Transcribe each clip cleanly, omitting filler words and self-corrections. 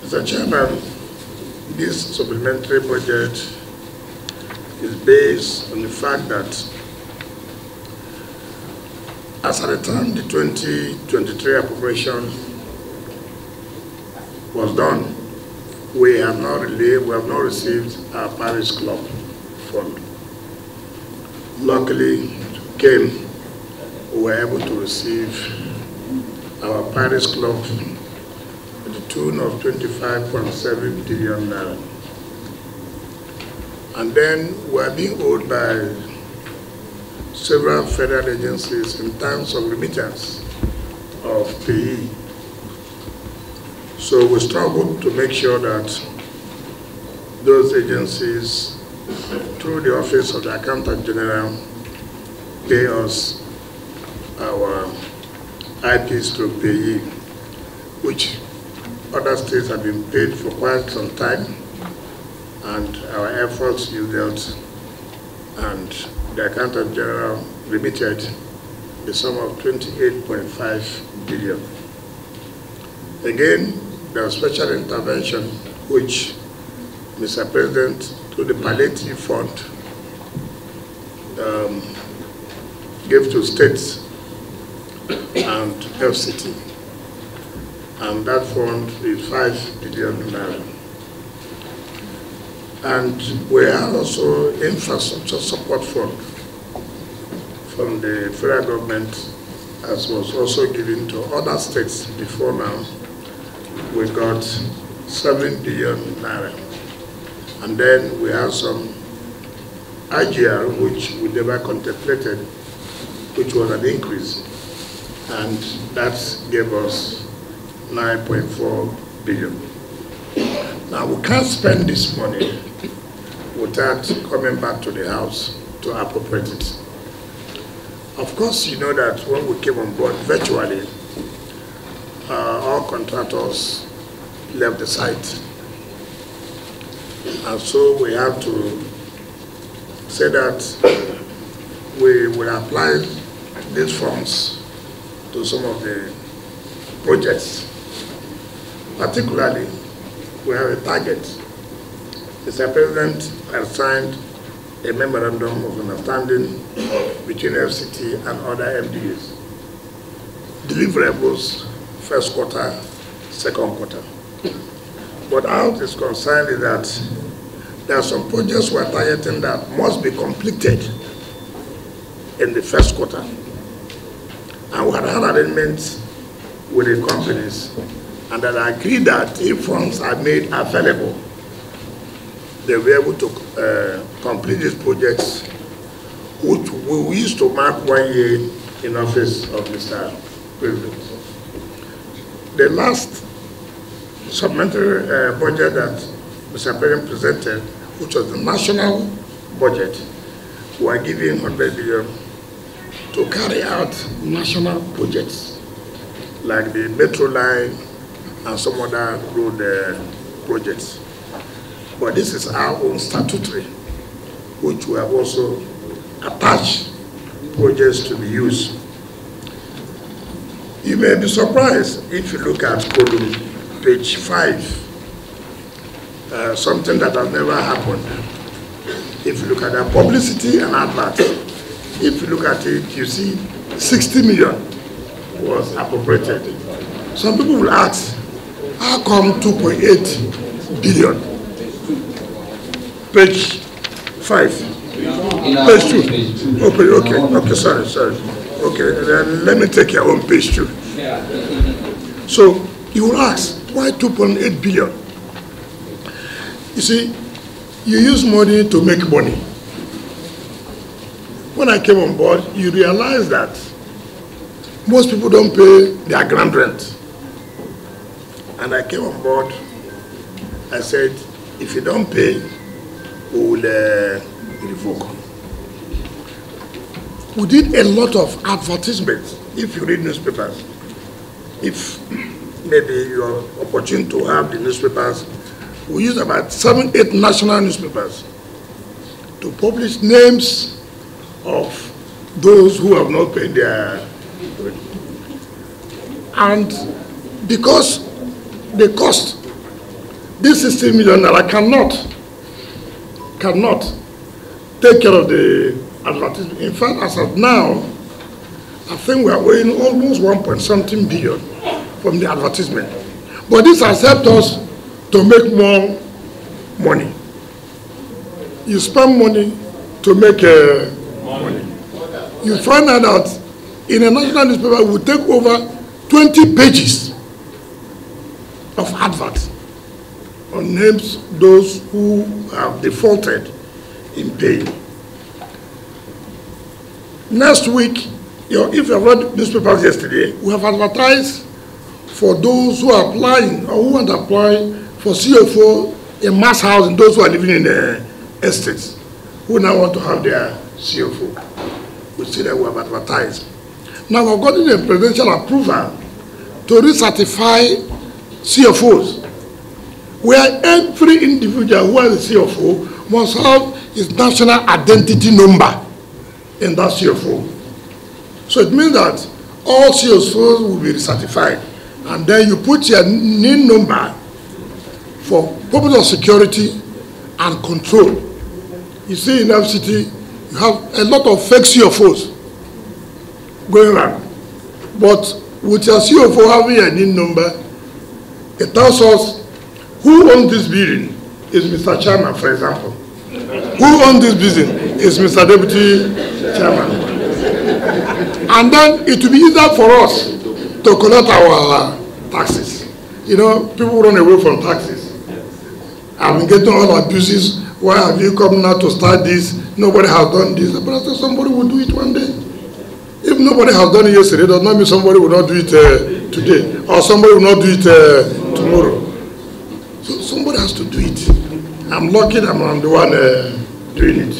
Mr. Chairman, this supplementary budget is based on the fact that as at the time the 2023 appropriation was done, we have not received our Paris Club fund. Luckily, we were able to receive our Paris Club to the tune of 25.7 billion naira. And then we are being owed by several federal agencies in terms of remittance of payee. So we struggled to make sure that those agencies, through the Office of the Accountant General, pay us our IPs to payee, which other states have been paid for quite some time, and our efforts yielded, and the Accountant General remitted the sum of 28.5 billion. Again, there was special intervention which Mr. President, through the palliative fund, gave to states and FCT, and that fund is 5 billion naira. And we have also infrastructure support fund from the federal government, as was also given to other states before now. We got 7 billion naira. And then we have some IGR, which we never contemplated, which was an increase. And that gave us 9.4 billion. Now, we can't spend this money without coming back to the House to appropriate it. Of course, you know that when we came on board, virtually, all contractors left the site. And so we have to say that we will apply these funds to some of the projects. Particularly, we have a target. Mr. President has signed a memorandum of understanding between FCT and other MDAs. Deliverables, first quarter, second quarter. But how it is concerned is that there are some projects we are targeting that must be completed in the first quarter. And we had arrangements with the companies, and that agreed that if funds are made available, they will be able to complete these projects, which we used to mark 1 year in office of Mr. President. The last supplementary budget that Mr. President presented, which was the national budget, we are giving 100 billion to carry out national projects like the metro line and some other road projects. But this is our own statutory, which we have also attached projects to be used. You may be surprised if you look at column page 5, something that has never happened. If you look at the publicity and advert, if you look at it, you see 60 million was appropriated. Some people will ask, how come 2.8 billion? Page 5. Page 2. Okay, sorry. Okay, then let me take your own page 2. So you will ask, why 2.8 billion? You see, you use money to make money. When I came on board, you realize that most people don't pay their ground rent. And I came on board, I said, if you don't pay, we will revoke. We did a lot of advertisements, if you read newspapers. If maybe you are opportune to have the newspapers, we use about 7-8 national newspapers to publish names of those who have not paid their rent. And because the cost this 60 million naira cannot take care of the advertisement. In fact, as of now, I think we are owing almost 1.something billion from the advertisement. But this has helped us to make more money. You spend money to make money. You find out that in a national newspaper, we take over 20 pages of adverts on names those who have defaulted in paying. Next week, if you have read newspapers yesterday, we have advertised for those who are applying or who want to apply for CFO in mass housing, those who are living in the estates, who now want to have their CFO. We see that we have advertised. Now we've gotten a presidential approval to recertify CFOs, where every individual who has a CFO must have his national identity number in that CFO. So it means that all CFOs will be recertified, and then you put your NIN number for purpose of security and control. You see in FCT, you have a lot of fake CFOs going around. But with your CFO having a NIN number, it tells us who owns this building is Mr. Chairman, for example. Who owns this building is Mr. Deputy Chairman. And then it will be easier for us to collect our taxes. You know, people run away from taxes. I've been getting all abuses. Why have you come now to start this? Nobody has done this. But I said somebody will do it one day. If nobody has done it yesterday, it does not mean somebody will not do it today, or somebody will not do it tomorrow. So somebody has to do it. I'm lucky that I'm the one doing it.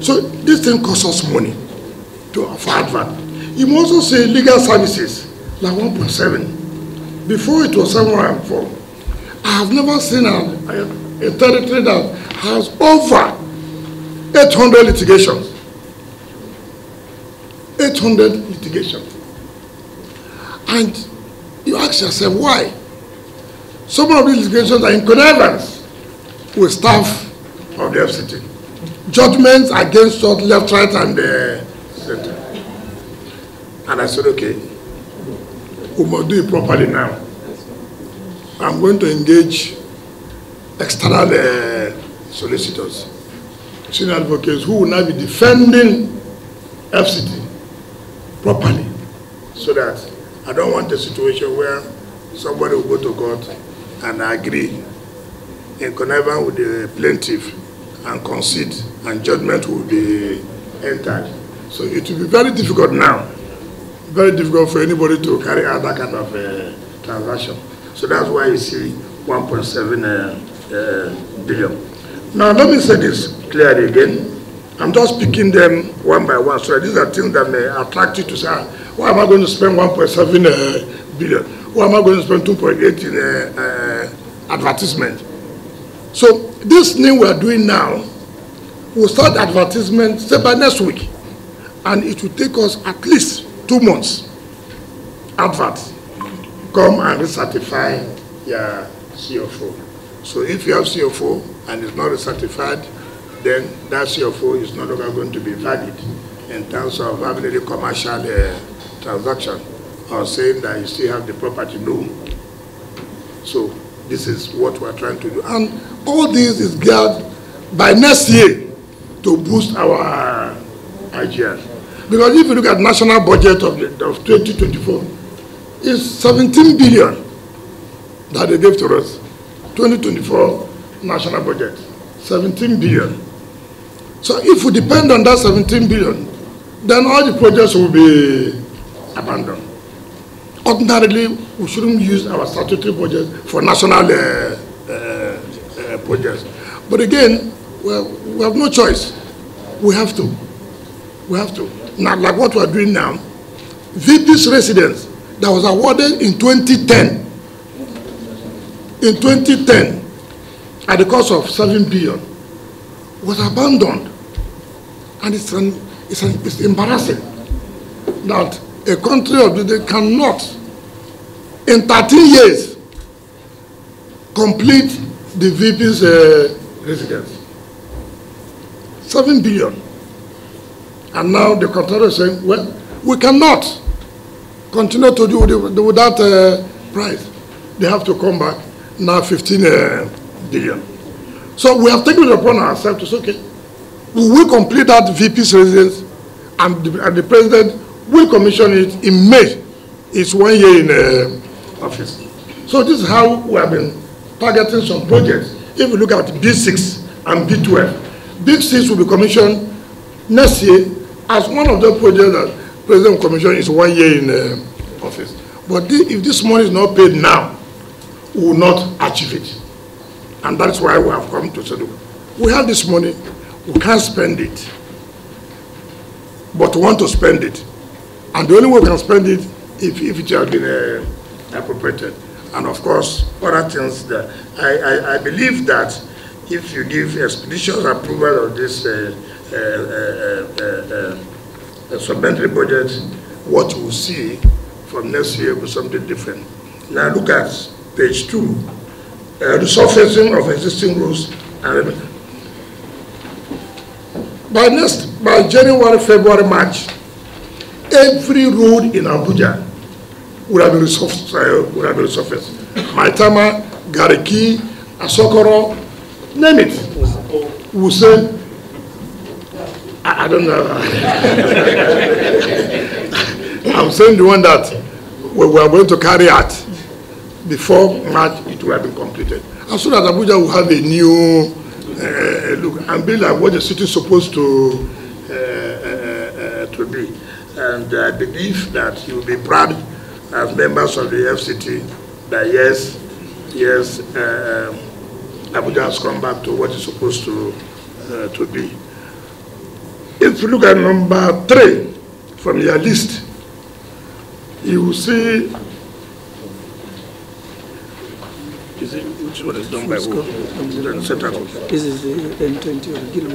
So this thing costs us money for advert. You must also say legal services, like 1.7. Before it was 7.4. I have never seen a territory that has over 800 litigations. 800 litigations. And you ask yourself, why? Some of these litigations are in connivance with staff of the FCT. Judgments against us, left, right, and center. And I said, okay, we must do it properly now. I'm going to engage external solicitors, senior advocates who will now be defending FCT properly, so that I don't want a situation where somebody will go to court and agree in connivance with the plaintiff and concede, and judgment will be entered. So it will be very difficult now, very difficult for anybody to carry out that kind of transaction. So that's why you see 1.7 billion. Now let me say this clearly again. I'm just picking them one by one. So these are things that may attract you to say, why am I going to spend 1.7 billion? Why am I going to spend 2.8 in advertisement? So this thing we are doing now, we'll start advertisement say by next week. And it will take us at least 2 months. Adverts. Come and recertify your CFO. So if you have CFO and it's not recertified, then that CFO is no longer going to be valid in terms of having any commercial transaction or saying that you still have the property. No. So this is what we're trying to do. And all this is geared by next year to boost our IGR. Because if you look at national budget of 2024, it's 17 billion that they gave to us. 2024 national budget, 17 billion. So if we depend on that 17 billion, then all the projects will be abandoned. Ordinarily, we shouldn't use our statutory budget for national projects. But again, well, we have no choice. We have to. We have to. Now, like what we are doing now, VP's residence that was awarded in 2010, at the cost of 7 billion, was abandoned. And it's embarrassing that a country of the cannot, in 13 years, complete the VP's residence. 7 billion. And now the contractor is saying, well, we cannot continue to do with that price. They have to come back now 15 billion. So we have taken it upon ourselves to say, okay, we will complete that VP's residence, and the president will commission it in May. It's 1 year in office. So this is how we have been targeting some projects. If you look at B6 and B12, B6 will be commissioned next year as one of the projects that President commission is 1 year in office. But if this money is not paid now, we will not achieve it. And that's why we have come to say, we have this money, we can't spend it, but we want to spend it. And the only way we can spend it if it has been appropriated. And of course, other things that I believe that if you give expeditious approval of this supplementary budget, what you will see from next year will be something different. Now look at page 2, resurfacing of existing roads and revenue. By January, February, March, every road in Abuja would have been resurfaced. Maitama, Gariki, Asokoro, name it. We say, I don't know. I'm saying the one that we are going to carry out before March, it will have been completed. As soon as Abuja will have a new look and be like what the city is supposed to be. And I believe that you will be proud as members of the FCT that yes, Abuja has come back to what it's supposed to be. If you look at number 3 from your list, you will see, which one is done by who? This is the N20 of Gilman.